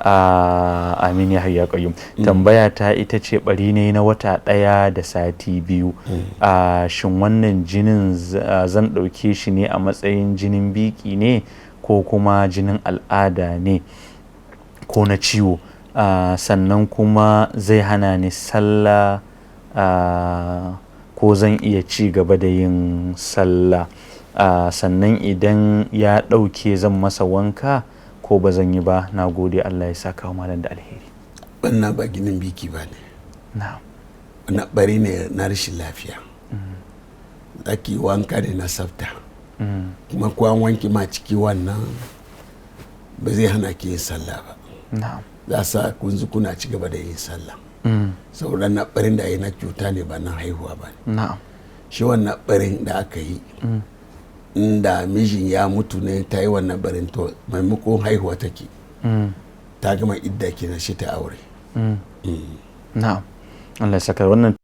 Amin ya hayya qayyum. Tambaya ta ita ce bari ne na wata ɗaya da sati 2. Shin wannan jinin zan ɗauke shi ne a matsayin jinin biki ne ko kuma jinin al'ada ne ko na ciwo? Sannan kuma zai hana ni sallah ko zan iya ci gaba da yin sallah? Sannan idan ya ɗauke zan masa wanka ko ba zan yi ba? Na gode, Allah ya saka wa malam da alheri. Wannan ba ginin biki ba ne. Wannan bari ne na rashin lafiya. Ake wanka da na tsafta. Kuma kuwa wanki ma ciki wannan ba zai hana ki yin sallah ba. Za sa kunzu kuna ci gaba da yin sallah. Saboda na barin da yi na cuta ne ba na haihuwa ba ne. Shi wannan barin da aka yi inda mijin ya mutu ne ta yi wannan barin to maimakon haihuwa take ta gama idda kenan shi ta aure. Na'am, Allah ya saka wannan.